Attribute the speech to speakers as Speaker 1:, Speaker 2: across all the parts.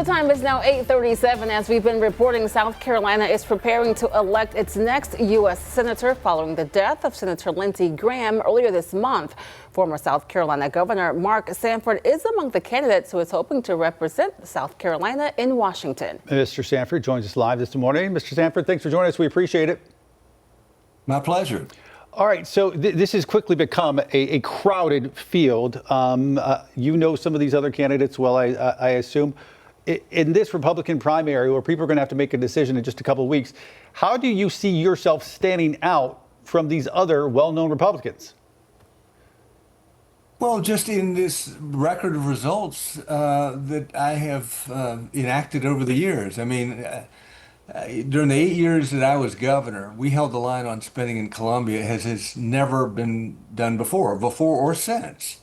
Speaker 1: The time is now 8:37. As we've been reporting, South Carolina is preparing to elect its next U.S. Senator following the death of Senator Lindsey Graham earlier this month. Former South Carolina Governor Mark Sanford is among the candidates who is hoping to represent South Carolina in Washington.
Speaker 2: Mr. Sanford joins us live this morning. Mr. Sanford, thanks for joining us. We appreciate it.
Speaker 3: My pleasure.
Speaker 2: All right, so this has quickly become a crowded field. You know some of these other candidates well, I assume. In this Republican primary, where people are going to have to make a decision in just a couple of weeks, how do you see yourself standing out from these other well-known Republicans?
Speaker 3: Well, just in this record of results that I have enacted over the years. I mean, during the 8 years that I was governor, we held the line on spending in Columbia as has never been done before or since.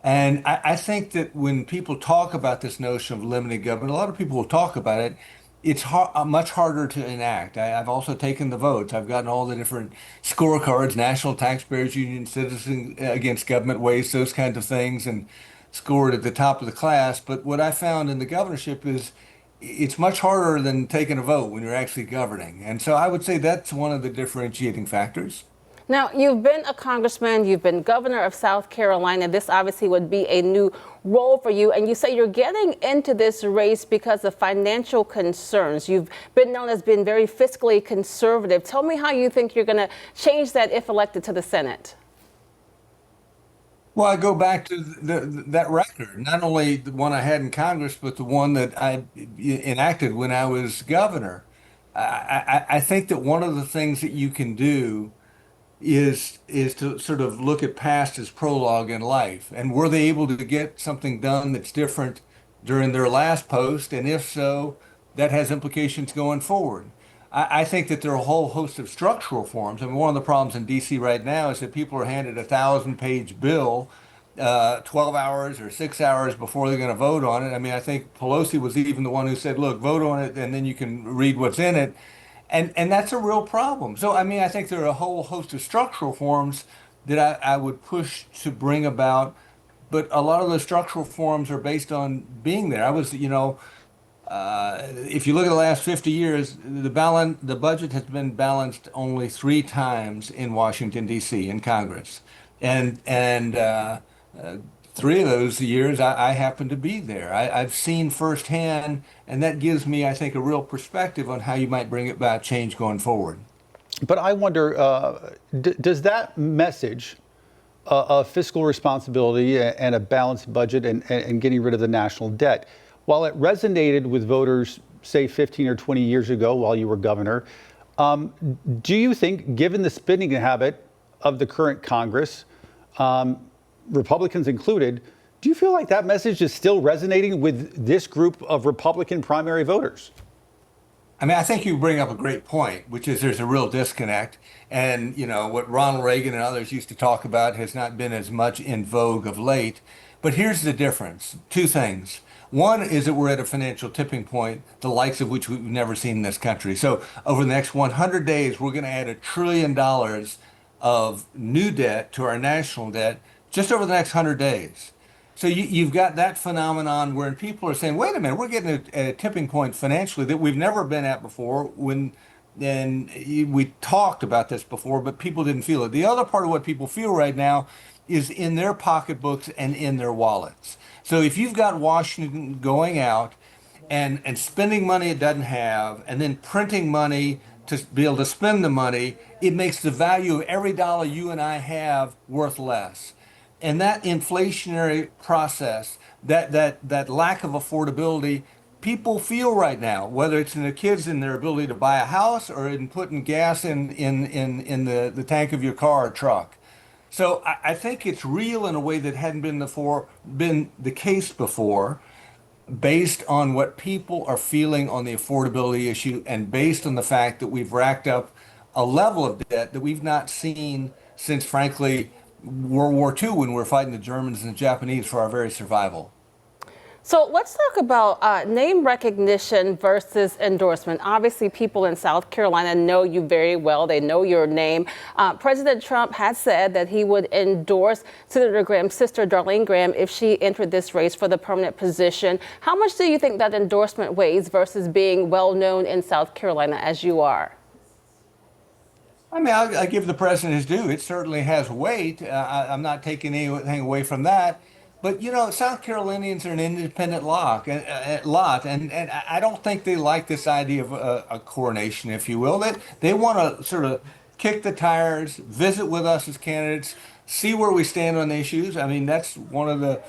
Speaker 3: And I think that when people talk about this notion of limited government, a lot of people will talk about it. It's much harder to enact. I've also taken the votes. I've gotten all the different scorecards, National Taxpayers Union, Citizens Against Government Waste, those kinds of things, and scored at the top of the class. But what I found in the governorship is it's much harder than taking a vote when you're actually governing. And so I would say that's one of the differentiating factors.
Speaker 1: Now, you've been a congressman, you've been governor of South Carolina. This obviously would be a new role for you. And you say you're getting into this race because of financial concerns. You've been known as being very fiscally conservative. Tell me how you think you're going to change that if elected to the Senate.
Speaker 3: Well, I go back to that record, not only the one I had in Congress, but the one that I enacted when I was governor. I think that one of the things that you can do is to sort of look at past as prologue in life. And were they able to get something done that's different during their last post? And if so, that has implications going forward. I think that there are a whole host of structural reforms. I mean, one of the problems in DC right now is that people are handed a 1,000-page bill 12 hours or 6 hours before they're going to vote on it. I mean, I think Pelosi was even the one who said, look, vote on it and then you can read what's in it. And that's a real problem. So, I mean, I think there are a whole host of structural reforms that I would push to bring about. But a lot of the structural reforms are based on being there. I was, if you look at the last 50 years, the budget has been balanced only 3 times in Washington, D.C., in Congress. And 3 of those years, I happen to be there. I've seen firsthand, and that gives me, I think, a real perspective on how you might bring about change going forward.
Speaker 2: But I wonder, does that message of fiscal responsibility and a balanced budget and getting rid of the national debt, while it resonated with voters, say, 15 or 20 years ago while you were governor, do you think, given the spending habit of the current Congress, Republicans included, do you feel like that message is still resonating with this group of Republican primary voters?
Speaker 3: I mean, I think you bring up a great point, which is there's a real disconnect. And, what Ronald Reagan and others used to talk about has not been as much in vogue of late. But here's the difference. 2 things. One is that we're at a financial tipping point, the likes of which we've never seen in this country. So over the next 100 days, we're going to add $1 trillion of new debt to our national debt just over the next 100 days. So you've got that phenomenon where people are saying, wait a minute, we're getting a tipping point financially that we've never been at before. We talked about this before, but people didn't feel it. The other part of what people feel right now is in their pocketbooks and in their wallets. So if you've got Washington going out and spending money it doesn't have, and then printing money to be able to spend the money, it makes the value of every dollar you and I have worth less. And that inflationary process, that lack of affordability, people feel right now, whether it's in their kids and their ability to buy a house or in putting gas in the tank of your car or truck. So I think it's real in a way that hadn't been the case before, based on what people are feeling on the affordability issue and based on the fact that we've racked up a level of debt that we've not seen since, frankly, World War II, when we were fighting the Germans and the Japanese for our very survival.
Speaker 1: So let's talk about name recognition versus endorsement. Obviously, people in South Carolina know you very well. They know your name. President Trump has said that he would endorse Senator Graham's sister, Darlene Graham, if she entered this race for the permanent position. How much do you think that endorsement weighs versus being well known in South Carolina as you are?
Speaker 3: I mean, I give the president his due. It certainly has weight. I'm not taking anything away from that. But you know, South Carolinians are an independent lot, and I don't think they like this idea of a coronation, if you will. They want to sort of kick the tires, visit with us as candidates, see where we stand on issues. I mean, that's one of the,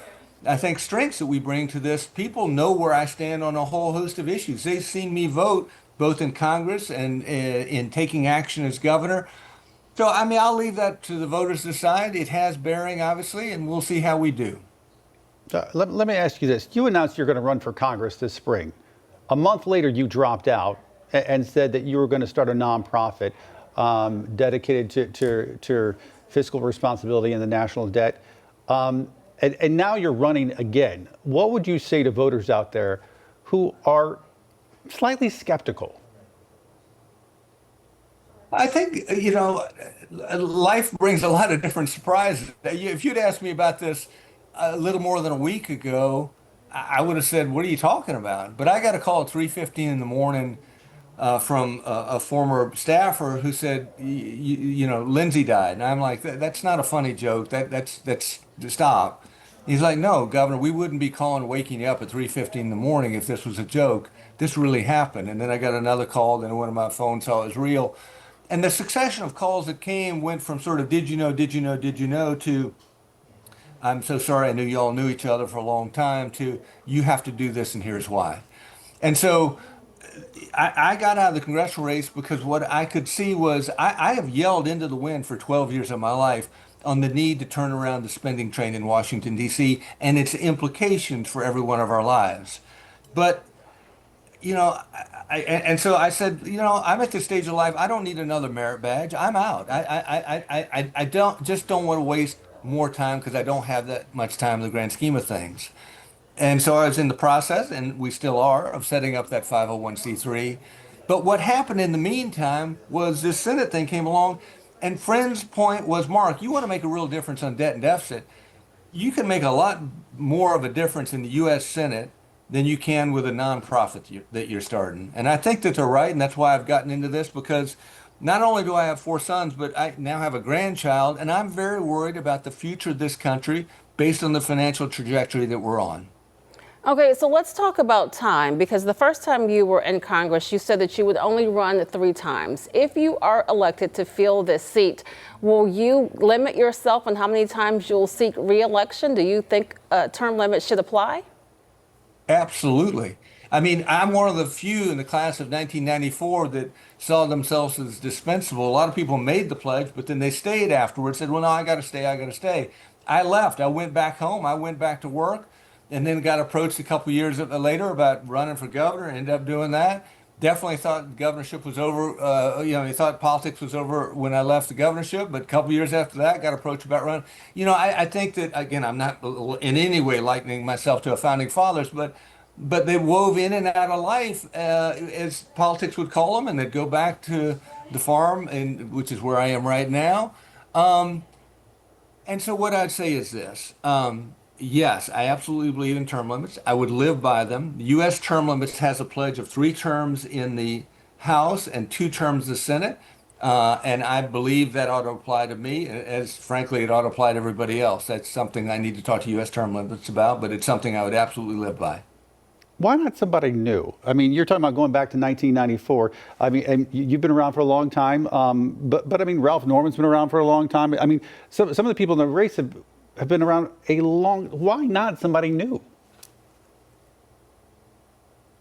Speaker 3: I think, strengths that we bring to this. People know where I stand on a whole host of issues. They've seen me vote both in Congress and in taking action as governor. So, I mean, I'll leave that to the voters to decide. It has bearing, obviously, and we'll see how we do.
Speaker 2: Let me ask you this. You announced you're going to run for Congress this spring. A month later, you dropped out and said that you were going to start a nonprofit dedicated to fiscal responsibility and the national debt. And now you're running again. What would you say to voters out there who are slightly skeptical?
Speaker 3: I think, you know, life brings a lot of different surprises. If you'd asked me about this a little more than a week ago, I would have said, "What are you talking about?" But I got a call at 3:15 in the morning from a former staffer who said, you know, Lindsey died. And I'm like, that's not a funny joke. That's stop. He's like, "No, Governor, we wouldn't be calling, waking you up at 3:15 in the morning if this was a joke. This really happened." And then I got another call, then I went on my phone, saw it was real. And the succession of calls that came went from sort of, did you know, did you know, did you know, to, I'm so sorry, I knew you all knew each other for a long time, to, you have to do this and here's why. And so I got out of the congressional race because what I could see was I have yelled into the wind for 12 years of my life on the need to turn around the spending train in Washington, D.C. and its implications for every one of our lives. But you know, and so I said, you know, I'm at this stage of life. I don't need another merit badge. I'm out. I don't want to waste more time because I don't have that much time in the grand scheme of things. And so I was in the process, and we still are, of setting up that 501c3. But what happened in the meantime was this Senate thing came along, and Friend's point was, Mark, you want to make a real difference on debt and deficit. You can make a lot more of a difference in the U.S. Senate than you can with a nonprofit that you're starting. And I think that they're right, and that's why I've gotten into this, because not only do I have 4 sons, but I now have a grandchild, and I'm very worried about the future of this country based on the financial trajectory that we're on.
Speaker 1: Okay, so let's talk about time, because the first time you were in Congress, you said that you would only run 3 times. If you are elected to fill this seat, will you limit yourself on how many times you'll seek re-election? Do you think a term limit should apply?
Speaker 3: Absolutely. I mean, I'm one of the few in the class of 1994 that saw themselves as dispensable. A lot of people made the pledge, but then they stayed afterwards, said, well, no, I got to stay, I got to stay. I left. I went back home. I went back to work, and then got approached a couple years later about running for governor, ended up doing that. Definitely thought governorship was over. You know, he thought politics was over when I left the governorship, but a couple years after that, got approached about running. You know, I think that, again, I'm not in any way likening myself to a founding fathers, but they wove in and out of life, as politics would call them, and they'd go back to the farm, which is where I am right now. And so what I'd say is this. Yes, I absolutely believe in term limits. I would live by them. The U.S. term limits has a pledge of 3 terms in the House and 2 terms in the Senate. And I believe that ought to apply to me, as frankly, it ought to apply to everybody else. That's something I need to talk to U.S. term limits about, but it's something I would absolutely live by.
Speaker 2: Why not somebody new? I mean, you're talking about going back to 1994. I mean, and you've been around for a long time. But I mean, Ralph Norman's been around for a long time. I mean, some of the people in the race have been around a long. Why not somebody new?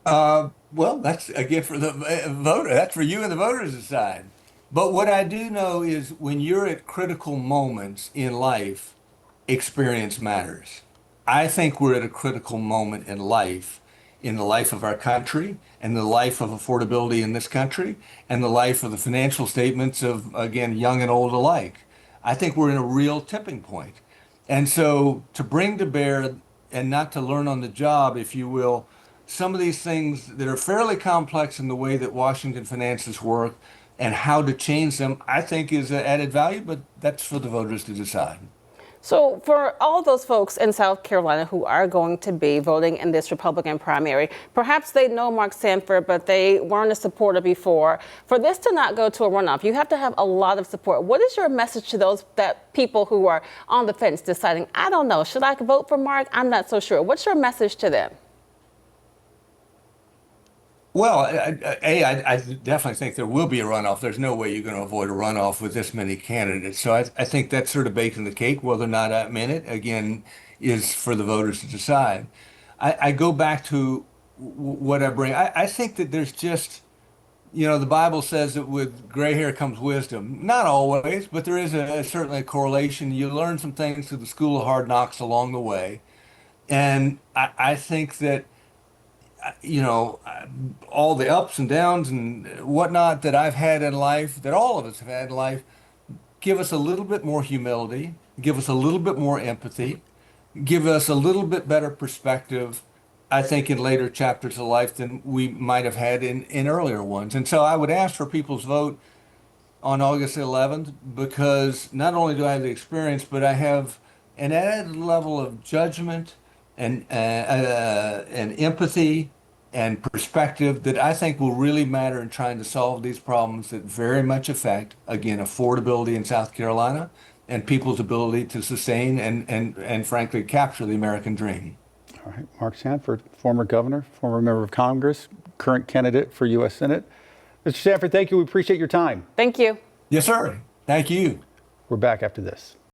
Speaker 3: Well, that's again for the voter. That's for you and the voters to decide. But what I do know is when you're at critical moments in life, experience matters. I think we're at a critical moment in the life of our country, and the life of affordability in this country, and the life of the financial statements of, again, young and old alike. I think we're in a real tipping point. And so to bring to bear and not to learn on the job, if you will, some of these things that are fairly complex in the way that Washington finances work and how to change them, I think is an added value, but that's for the voters to decide.
Speaker 1: So for all those folks in South Carolina who are going to be voting in this Republican primary, perhaps they know Mark Sanford, but they weren't a supporter before. For this to not go to a runoff, you have to have a lot of support. What is your message to those people who are on the fence deciding, I don't know, should I vote for Mark? I'm not so sure. What's your message to them?
Speaker 3: Well, I definitely think there will be a runoff. There's no way you're going to avoid a runoff with this many candidates. So I think that's sort of baking the cake. Whether or not I'm in it, again, is for the voters to decide. I go back to what I bring. I think that there's just, the Bible says that with gray hair comes wisdom. Not always, but there is certainly a correlation. You learn some things through the school of hard knocks along the way. And I think that all the ups and downs and whatnot that I've had in life, that all of us have had in life, give us a little bit more humility, give us a little bit more empathy, give us a little bit better perspective, I think, in later chapters of life than we might have had in earlier ones. And so I would ask for people's vote on August 11th, because not only do I have the experience, but I have an added level of judgment and empathy and perspective that I think will really matter in trying to solve these problems that very much affect, again, affordability in South Carolina and people's ability to sustain and frankly capture the American dream.
Speaker 2: All right, Mark Sanford, former governor, former member of Congress, current candidate for U.S. Senate. Mr. Sanford, thank you. We appreciate your time.
Speaker 1: Thank you.
Speaker 3: Yes, sir. Thank you.
Speaker 2: We're back after this.